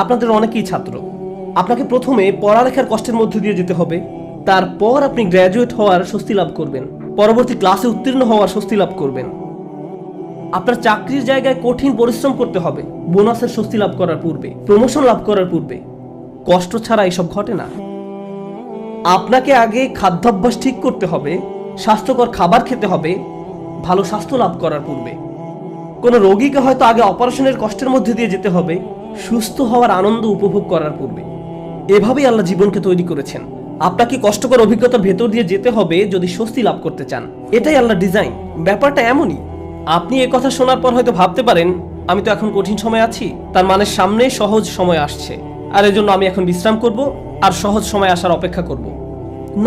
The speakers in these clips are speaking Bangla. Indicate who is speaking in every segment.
Speaker 1: আপনাদের অনেকেই ছাত্র। আপনাকে প্রথমে পড়ালেখার কষ্টের মধ্যে দিয়ে যেতে হবে, তারপর আপনি গ্র্যাজুয়েট হওয়ার স্বস্তি লাভ করবেন, পরবর্তী ক্লাসে উত্তীর্ণ হওয়ার স্বস্তি লাভ করবেন। আপনার চাকরির জায়গায় কঠিন পরিশ্রম করতে হবে বোনাসের স্বস্তি লাভ করার পূর্বে, প্রমোশন লাভ করার পূর্বে। কষ্ট ছাড়া এসব ঘটে না। আপনাকে আগে খাদ্যাভ্যাস ঠিক করতে হবে, স্বাস্থ্যকর খাবার খেতে হবে ভালো স্বাস্থ্য লাভ করার পূর্বে। কোনো রোগীকে হয়তো আগে অপারেশনের কষ্টের মধ্যে দিয়ে যেতে হবে সুস্থ হওয়ার আনন্দ উপভোগ করার পূর্বে। এভাবেই আল্লাহ জীবনকে তৈরি করেছেন। আপনাকে কষ্টকর অভিজ্ঞতার ভেতর দিয়ে যেতে হবে যদি স্বস্তি লাভ করতে চান। এটাই আল্লাহর ডিজাইন। ব্যাপারটা এমনই। আপনি এ কথা শোনার পর হয়তো ভাবতে পারেন, আমি তো এখন কঠিন সময় আছি, তার মানে সামনে সহজ সময় আসছে, আর এজন্য আমি এখন বিশ্রাম করব আর সহজ সময় আসার অপেক্ষা করব।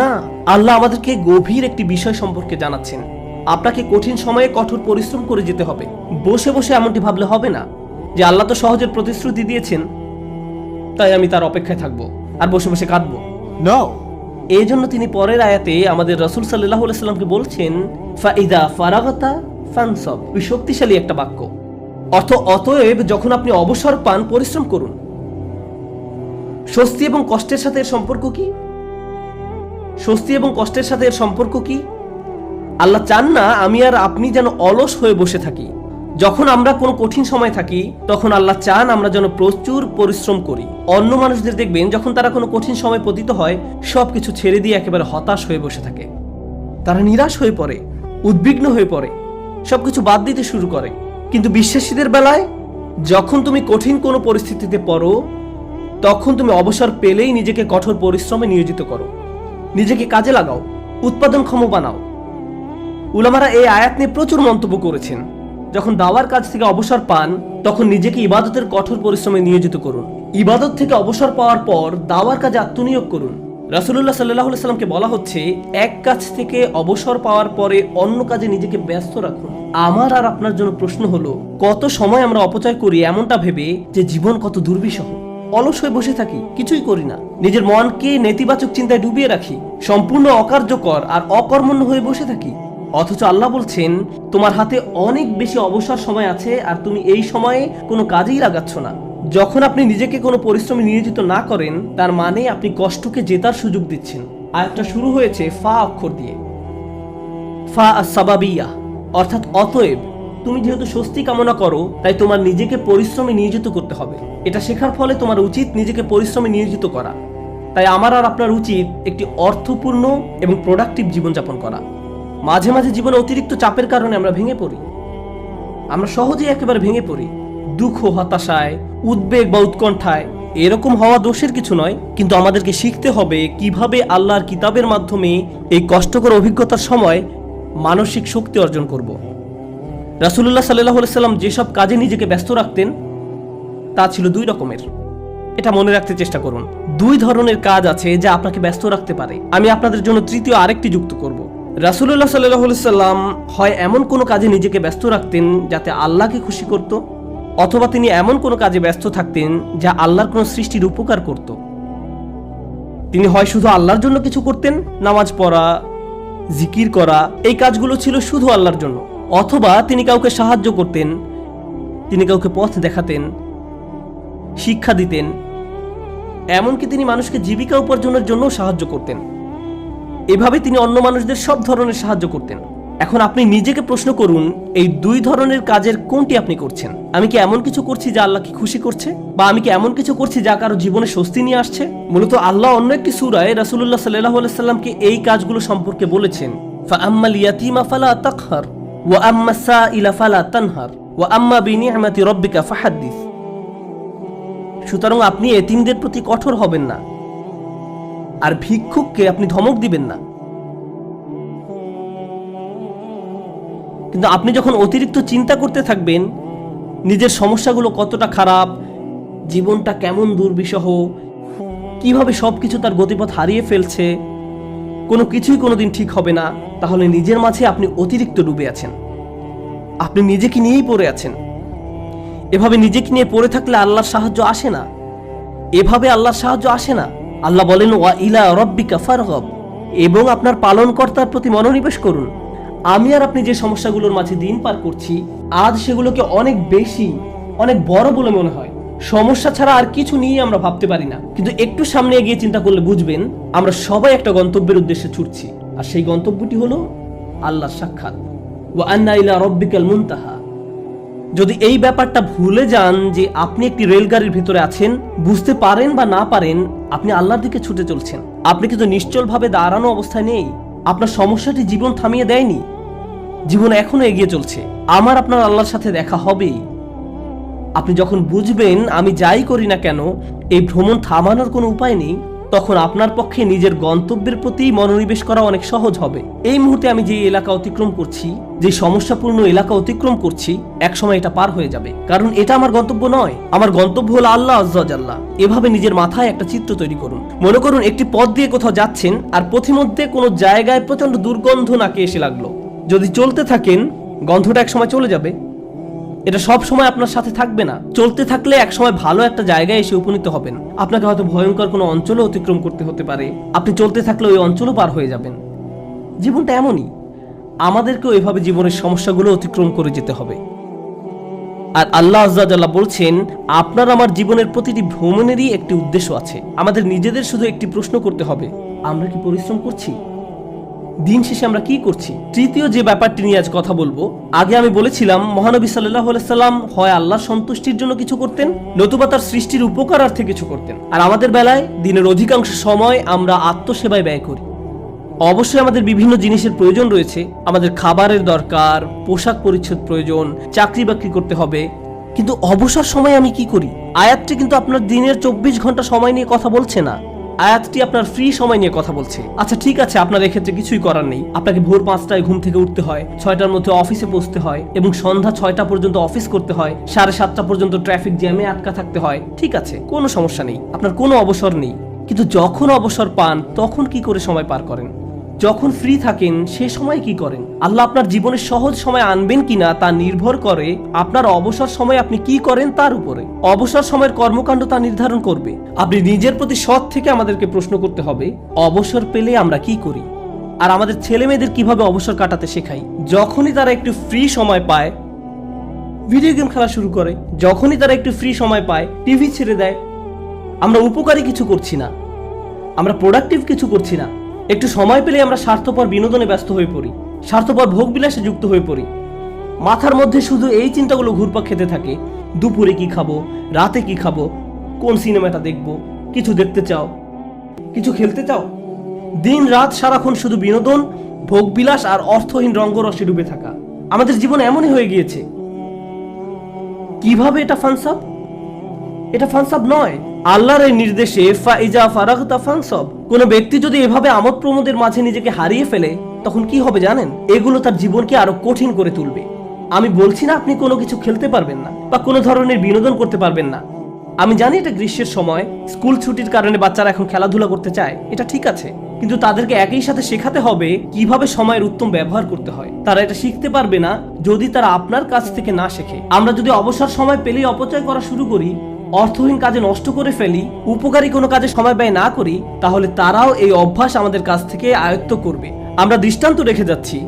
Speaker 1: না, আল্লাহ আমাদেরকে গভীর একটি বিষয় সম্পর্কে জানাচ্ছেন। আপনাকে কঠিন সময়ে কঠোর পরিশ্রম করে যেতে হবে। বসে বসে এমনটি ভাবলে হবে না যে আল্লাহ তো সহজের প্রতিশ্রুতি দিয়েছেন, তাই আমি তার অপেক্ষায় থাকবো আর বসে বসে কাঁদবো।
Speaker 2: No.
Speaker 1: এই জন্য তিনি পরের আয়াতে আমাদের রাসূল সাল্লাল্লাহু আলাইহি সাল্লামকে বলছেন, ফাইদা ফারাগাতা ফানসাব। শক্তিশালী একটা বাক্য। অতএব যখন আপনি অবসর পান পরিশ্রম করুন। স্বস্তি এবং কষ্টের সাথে এর সম্পর্ক কি? স্বস্তি এবং কষ্টের সাথে এর সম্পর্ক কি? আল্লাহ চান না আমি আর আপনি যেন অলস হয়ে বসে থাকি। যখন আমরা কোনো কঠিন সময় থাকি তখন আল্লাহ চান আমরা যেন প্রচুর পরিশ্রম করি। অন্য মানুষদের দেখবেন যখন তারা কোনো কঠিন সময় পতিত হয় সবকিছু ছেড়ে দিয়ে একেবারে হতাশ হয়ে বসে থাকে। তারা নিরাশ হয়ে পড়ে, উদ্বিগ্ন হয়ে পড়ে, সবকিছু বাদ দিতে শুরু করে। কিন্তু বিশ্বাসীদের বেলায় যখন তুমি কঠিন কোনো পরিস্থিতিতে পড়ো তখন তুমি অবসর পেলেই নিজেকে কঠোর পরিশ্রমে নিয়োজিত করো, নিজেকে কাজে লাগাও, উৎপাদনক্ষম বানাও। উলামারা এই আয়াত নিয়ে প্রচুর মন্তব্য করেছেন। যখন দাওয়ার কাজ থেকে অবসর পান তখন নিজেকে ইবাদতের কঠোর পরিশ্রমে নিয়োজিত করুন। ইবাদত থেকে অবসর পাওয়ার পর দাওয়ার কাজে আত্মনিয়োগ করুন। রাসূলুল্লাহ সাল্লাল্লাহু আলাইহি সাল্লামকে বলা হচ্ছে এক কাজ থেকে অবসর পাওয়ার পরে অন্য কাজে নিজেকে ব্যস্ত রাখুন। আমার আর আপনার জন্য প্রশ্ন হলো, কত সময় আমরা অপচয় করি এমনটা ভেবে যে জীবন কত দুর্বিষহ। অলস হয়ে বসে থাকি, কিছুই করি না, নিজের মনকে নেতিবাচক চিন্তায় ডুবিয়ে রাখি, সম্পূর্ণ অকার্যকর আর অকর্মণ্য হয়ে বসে থাকি। অথচ আল্লাহ বলছেন তোমার হাতে অনেক বেশি অবসর সময় আছে আর তুমি এই সময়ে কোনো কাজেই লাগাচ্ছ না। যখন আপনি নিজেকে কোনো পরিশ্রমে নিয়োজিত না করেন তার মানে আপনি কষ্টকে জেতার সুযোগ দিচ্ছেন। আয়াতটা শুরু হয়েছে ফা অক্ষর দিয়ে, ফা আস-সাবাবিয়া, অর্থাৎ অতএব। তুমি যেহেতু স্বস্তি কামনা করো তাই তোমার নিজেকে পরিশ্রমে নিয়োজিত করতে হবে। এটা শেখার ফলে তোমার উচিত নিজেকে পরিশ্রমে নিয়োজিত করা। তাই আমার আর আপনার উচিত একটি অর্থপূর্ণ এবং প্রোডাক্টিভ জীবনযাপন করা। মাঝে মাঝে জীবনে অতিরিক্ত চাপের কারণে আমরা ভেঙে পড়ি। আমরা সহজেই একেবারে ভেঙে পড়ি দুঃখ, হতাশায়, উদ্বেগ বা উৎকণ্ঠায়। এরকম হওয়া দোষের কিছু নয়, কিন্তু আমাদেরকে শিখতে হবে কিভাবে আল্লাহর কিতাবের মাধ্যমে এই কষ্টকর অভিজ্ঞতার সময় মানসিক শক্তি অর্জন করব। রাসূলুল্লাহ সাল্লাল্লাহু আলাইহি সাল্লাম যেসব কাজে নিজেকে ব্যস্ত রাখতেন তা ছিল দুই রকমের। এটা মনে রাখতে চেষ্টা করুন। দুই ধরনের কাজ আছে যা আপনাকে ব্যস্ত রাখতে পারে। আমি আপনাদের জন্য তৃতীয় আরেকটি যুক্ত করব। রাসূলুল্লাহ সাল্লাল্লাহু আলাইহি সাল্লাম হয় এমন কোনো কাজে নিজেকে ব্যস্ত রাখতেন যাতে আল্লাহকে খুশি করত, অথবা তিনি এমন কোনো কাজে ব্যস্ত থাকতেন যা আল্লাহর কোনো সৃষ্টির উপকার করত। তিনি হয় শুধু আল্লাহর জন্য কিছু করতেন, নামাজ পড়া, জিকির করা, এই কাজগুলো ছিল শুধু আল্লাহর জন্য, অথবা তিনি কাউকে সাহায্য করতেন, তিনি কাউকে পথ দেখাতেন, শিক্ষা দিতেন, এমনকি তিনি মানুষকে জীবিকা উপার্জনের জন্য সাহায্য করতেন। এভাবে তিনি অন্য মানুষদের সব ধরনের সাহায্য করতেন। এখন আপনি নিজেকে প্রশ্ন করুন, এই দুই ধরনের কাজের কোনটি আপনি করছেন? আমি কি এমন কিছু করছি যা আল্লাহকে খুশি করছে, বা আমি কি এমন কিছু করছি যা কারো জীবনে স্বস্তি নিয়ে আসছে? মূলত আল্লাহ অন্য একটি সূরায় রাসূলুল্লাহ সাল্লাল্লাহু আলাইহি সাল্লামকে এই কাজগুলো সম্পর্কে বলেছেন, ফাআম্মাল ইয়াতীমা ফালা তাকহার ওয়া আম্মাস সাইলা ফালা তানহার ওয়া আম্মা বিনি'মাতি রাব্বিকা ফাহাদ্দিস। সুতরাং আপনি এতিমদের প্রতি কঠোর হবেন না, আর ভিক্ষুককে আপনি ধমক দিবেন না। কিন্তু আপনি যখন অতিরিক্ত চিন্তা করতে থাকবেন নিজের সমস্যাগুলো কতটা খারাপ, জীবনটা কেমন দুর্বিষহ, কিভাবে সবকিছু তার গতিপথ হারিয়ে ফেলছে, কোনো কিছুই কোনোদিন ঠিক হবে না, তাহলে নিজের মাঝে আপনি অতিরিক্ত ডুবে আছেন। আপনি নিজেকে নিয়েই পড়ে আছেন। এভাবে নিজেকে নিয়ে পড়ে থাকলে আল্লাহর সাহায্য আসে না। এভাবে আল্লাহর সাহায্য আসে না। আল্লাহ বলেন ওয়া ইলা রাব্বিকা ফারগাব, এবং আপনার পালনকর্তার প্রতি মনোনিবেশ করুন। আমি আর আপনি যে সমস্যাগুলোর মাঝে দিন পার করছি আজ সেগুলোকে অনেক বেশি, অনেক বড় বলে মনে হয়, সমস্যা ছাড়া আর কিছু নিয়ে আমরা ভাবতে পারি না, কিন্তু একটু সামনে এগিয়ে চিন্তা করলে বুঝবেন আমরা সবাই একটা গন্তব্যের উদ্দেশ্যে ছুটছি, আর সেই গন্তব্যটি হলো আল্লাহর সাক্ষাৎ। ওয়া আন্না ইলা রাব্বিকাল মুনতাহা। যদি এই ব্যাপারটা ভুলে যান যে আপনি একটি রেলগাড়ির ভিতরে আছেন, বুঝতে পারেন বা না পারেন আপনি আল্লাহর দিকে ছুটে চলছেন, আপনি কিন্তু নিশ্চলভাবে দাঁড়ানো অবস্থায় নেই। আপনার সমস্যাটি জীবন থামিয়ে দেয়নি, জীবন এখনো এগিয়ে চলছে। আমার আপনার আল্লাহর সাথে দেখা হবেই। আপনি যখন বুঝবেন আমি যাই করি না কেন এই ভ্রমণ থামানোর কোনো উপায় নেই, তখন আপনার পক্ষে নিজের গন্তব্যের প্রতি মনোনিবেশ করা অনেক সহজ হবে। এই মুহূর্তে আমি যে এলাকা অতিক্রম করছি, যে সমস্যাপূর্ণ এলাকা অতিক্রম করছি, একসময় এটা পার হয়ে যাবে, কারণ এটা আমার গন্তব্য নয়। আমার গন্তব্য হলো আল্লাহ আজ্জা ওয়া জাল্লা। এভাবে নিজের মাথায় একটা চিত্র তৈরি করুন। মনে করুন একটি পথ দিয়ে কোথাও যাচ্ছেন, আর পথিমধ্যে কোনো জায়গায় প্রচন্ড দুর্গন্ধ নাকে এসে লাগলো। যদি চলতে থাকেন গন্ধটা একসময় চলে যাবে, এটা সব সময় আপনার সাথে থাকবে না। চলতে থাকলে একসময় ভালো একটা জায়গায় এসে উপনীত হবেন। আপনাকে হয়তো ভয়ঙ্কর কোনো অঞ্চলে অতিক্রম করতে হতে পারে, আপনি চলতে থাকলে ওই অঞ্চলও পার হয়ে যাবেন। জীবনটা এমনই, আমাদেরকেও এভাবে জীবনের সমস্যাগুলো অতিক্রম করে যেতে হবে। আর আল্লাহ আজ্জা ওয়া জাল্লা বলছেন আপনার আমার জীবনের প্রতিটি ভ্রমণেরই একটি উদ্দেশ্য আছে। আমাদের নিজেদের শুধু একটি প্রশ্ন করতে হবে, আমরা কি পরিশ্রম করছি? দিন শেষে আমরা কি করছি? তৃতীয় যে ব্যাপারটি নিয়ে আজ কথা বলবো, আগে আমি বলেছিলাম মহানবী সাল্লাল্লাহু আলাইহি সাল্লাম হয় আল্লাহর সন্তুষ্টির জন্য কিছু করতেন, নতুবা তার সৃষ্টির উপকারার্থে কিছু করতেন। আর আমাদের বেলায় দিনের অধিকাংশ সময় আমরা আত্মসেবায় ব্যয় করি। অবশ্যই আমাদের বিভিন্ন জিনিসের প্রয়োজন রয়েছে, আমাদের খাবারের দরকার, পোশাক পরিচ্ছদ প্রয়োজন, চাকরি বাকরি করতে হবে, কিন্তু অবসর সময় আমি কি করি? আয়াতটি কিন্তু আপনার দিনের 24 ঘন্টা সময় নিয়ে কথা বলছে না, আয়াতটি আপনার ফ্রি সময় নিয়ে কথা বলছে। আচ্ছা ঠিক আছে, আপনার এক্ষেত্রে কিছুই করার নেই, আপনাকে ভোর 5টায় ঘুম থেকে উঠতে হয়, 6টার মধ্যে অফিসে পৌঁছতে হয়, এবং সন্ধ্যা 6টা পর্যন্ত অফিস করতে হয়, 7:30 পর্যন্ত ট্রাফিক জ্যামে আটকা থাকতে হয়। ঠিক আছে, কোনো সমস্যা নেই, আপনার কোনো অবসর নেই। কিন্তু যখন অবসর পান তখন কি করে সময় পার করেন? যখন ফ্রি থাকেন সে সময় কি করেন? আল্লাহ আপনার জীবনে সহজ সময় আনবেন কিনা তা নির্ভর করে আপনার অবসর সময় আপনি কি করেন তার উপরে। অবসর সময়ের কর্মকাণ্ড তা নির্ধারণ করবে। আপনি নিজের প্রতি সৎ থেকে আমাদেরকে প্রশ্ন করতে হবে, অবসর পেলে আমরা কি করি? আর আমাদের ছেলে মেয়েদের কিভাবে অবসর কাটাতে শেখাই? যখনই তারা একটু ফ্রি সময় পায় ভিডিও গেম খেলা শুরু করে, যখনই তারা একটু ফ্রি সময় পায় টিভি ছেড়ে দেয়। আমরা উপকারী কিছু করছি না, আমরা প্রোডাক্টিভ কিছু করছি না। একটু সময় পেলে আমরা স্বার্থপর বিনোদনে ব্যস্ত হয়ে পড়ি, স্বার্থপর ভোগবিলাসে যুক্ত হয়ে পড়ি। মাথার মধ্যে শুধু এই চিন্তাগুলো ঘুরপাক খেতে থাকে, দুপুরে কি খাবো, রাতে কি খাবো, কোন সিনেমাটা দেখবো, কিছু দেখতে চাও, কিছু খেলতে চাও। দিন রাত সারাক্ষণ শুধু বিনোদন, ভোগবিলাস আর অর্থহীন রঙ্গরসে ডুবে থাকা। আমাদের জীবন এমনই হয়ে গিয়েছে। কিভাবে এটা ফানসাব? এটা ফানসাব নয়, আল্লাহর এই নির্দেশে ফাইজা ফারাগতা ফানসাব। কোন ব্যক্তি যদি এভাবে আমোদ প্রমোদের মাঝে নিজেকে হারিয়ে ফেলে তখন কি হবে জানেন? এগুলো তার জীবনকে আরো কঠিন করে তুলবে। আমি বলছি না আপনি কোনো কিছু খেলতে পারবেন না বা কোনো ধরনের বিনোদন করতে পারবেন না। আমি জানি এটা গ্রীষ্মের সময়, স্কুল ছুটির কারণে বাচ্চারা এখন খেলাধুলা করতে চায়, এটা ঠিক আছে, কিন্তু তাদেরকে একই সাথে শেখাতে হবে কিভাবে সময়ের উত্তম ব্যবহার করতে হয়। তারা এটা শিখতে পারবে না যদি তারা আপনার কাছ থেকে না শেখে। আমরা যদি অবসর সময় পেলেই অপচয় করা শুরু করি, অর্থহীন কাজে নষ্ট করে ফেলি, উপকারী কোনো কাজে সময় ব্যয় না করি, তাহলে তারাও এই অভ্যাস আমাদের কাছ থেকে আয়ত্ত করবে। আমরা দৃষ্টান্ত রেখে যাচ্ছি,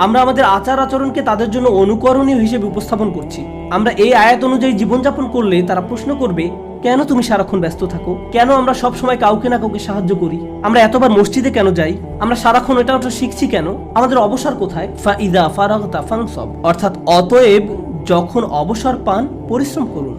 Speaker 1: আমরা আমাদের আচার আচরণকে তাদের জন্য অনুকরণীয় হিসেবে উপস্থাপন করছি। আমরা এই আয়াত অনুযায়ী জীবনযাপন করলে তারা প্রশ্ন করবে, কেন তুমি সারাক্ষণ ব্যস্ত থাকো? কেন আমরা সব সময় কাউকে না কাউকে সাহায্য করি? আমরা এতবার মসজিদে কেন যাই? আমরা সারাক্ষণ এটা ওটা শিখছি কেন? আমাদের অবসর কোথায়? ফাইদা ফারাগতা ফানসাব, অর্থাৎ অতএব যখন অবসর পান পরিশ্রম করুন।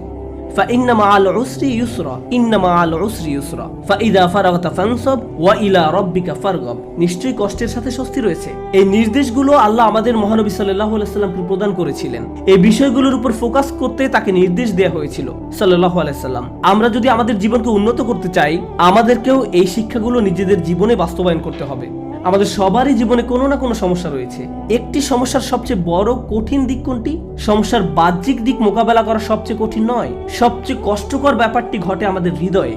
Speaker 1: فإن مع العسر يسرا إن مع العسر يسرا فإذا فرغت فانصب وإلى ربك فارغب। নিশ্চয়ই কষ্টের সাথে স্বস্তি রয়েছে। এই নির্দেশগুলো আল্লাহ আমাদের মহানবী সাল্লাল্লাহু আলাইহি সাল্লামকে প্রদান করেছিলেন। এই বিষয়গুলোর উপর ফোকাস করতে তাকে নির্দেশ দেওয়া হয়েছিল সাল্লাল্লাহু আলাইহি সাল্লাম। আমরা যদি আমাদের জীবনকে উন্নত করতে চাই, আমাদেরকেও এই শিক্ষাগুলো নিজেদের জীবনে বাস্তবায়ন করতে হবে। আমাদের সবারই জীবনে কোনো না কোনো সমস্যা রয়েছে। একটি সমস্যার সবচেয়ে বড় কঠিন দিক কোনটি? সমস্যার বাহ্যিক দিক মোকাবেলা করা সবচেয়ে কঠিন নয়, সবচেয়ে কষ্টকর ব্যাপারটি ঘটে আমাদের হৃদয়ে।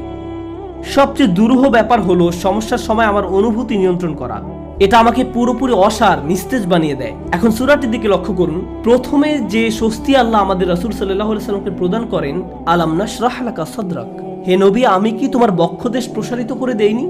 Speaker 1: সবচেয়ে দুরূহ ব্যাপার হলো সমস্যার সময় আমার অনুভূতি নিয়ন্ত্রণ করা। এটা আমাকে পুরোপুরি অসার, নিস্তেজ বানিয়ে দেয়। এখন সূরাটির দিকে লক্ষ্য করুন। প্রথমে যে স্বস্তি আল্লাহ আমাদের রাসূল সাল্লাল্লাহু আলাইহি সাল্লামকে প্রদান করেন, আলাম নাশরাহ লাকা সাদরাক, হে নবী আমি কি তোমার বক্ষদেশ প্রসারিত করে দেইনি?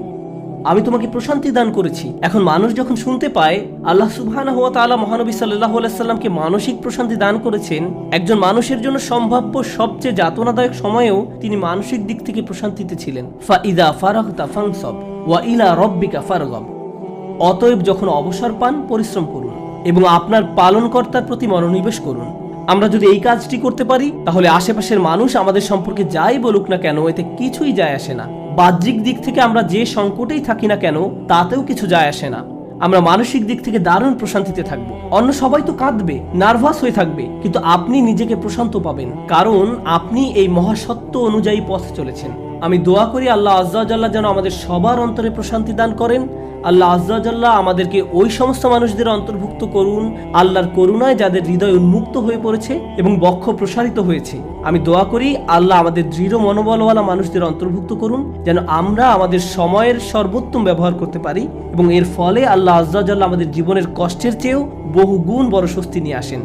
Speaker 1: আমি তোমাকে প্রশান্তি দান করেছি। এখন মানুষ যখন শুনতে পায় আল্লাহ সুবহানাহু ওয়া তাআলা মহানবী সাল্লাল্লাহু আলাইহি সাল্লামকে মানসিক প্রশান্তি দান করেছেন, একজন মানুষের জন্য সম্ভাব্য সবচেয়ে যাতনাদায়ক সময়েও তিনি মানসিক দিক থেকে প্রশান্তিতে ছিলেন। ফাইদা ফারাগতা ফানসাব ওয়া ইলা রাব্বিকা ফারগাব। অতএব যখন অবসর পান পরিশ্রম করুন এবং আপনার পালনকর্তার প্রতি মনোনিবেশ করুন। আমরা যদি এই কাজটি করতে পারি তাহলে আশেপাশের মানুষ আমাদের সম্পর্কে যাই বলুক না কেন এতে কিছুই যায় আসে না। বাহ্যিক দিক থেকে আমরা যে সংকটেই থাকি না কেন তাতেও কিছু যায় আসে না। আমরা মানসিক দিক থেকে দারুণ প্রশান্তিতে থাকবো। অন্য সবাই তো কাঁদবে, নার্ভাস হয়ে থাকবে, কিন্তু আপনি নিজেকে প্রশান্ত পাবেন, কারণ আপনি এই মহাসত্য অনুযায়ী পথে চলেছেন। আমি দোয়া করি আল্লাহ আজ্জা ওয়া জাল্লা যেন আমাদের সবার অন্তরে প্রশান্তি দান করেন। আল্লাহ আজ্জা ওয়া জাল্লা আমাদেরকে ওই সমস্ত মানুষদের অন্তর্ভুক্ত করুন আল্লাহর করুণায় যাদের হৃদয় উন্মুক্ত হয়ে পড়েছে এবং বক্ষ প্রসারিত হয়েছে। আমি দোয়া করি আল্লাহ আমাদের দৃঢ় মনোবলওয়ালা মানুষদের অন্তর্ভুক্ত করুন যেন আমরা আমাদের সময়ের সর্বোত্তম ব্যবহার করতে পারি এবং এর ফলে আল্লাহ আজ্জা ওয়া জাল্লা আমাদের জীবনের কষ্টের চেয়েও বহু গুণ বড় স্বস্তি নিয়ে আসেন।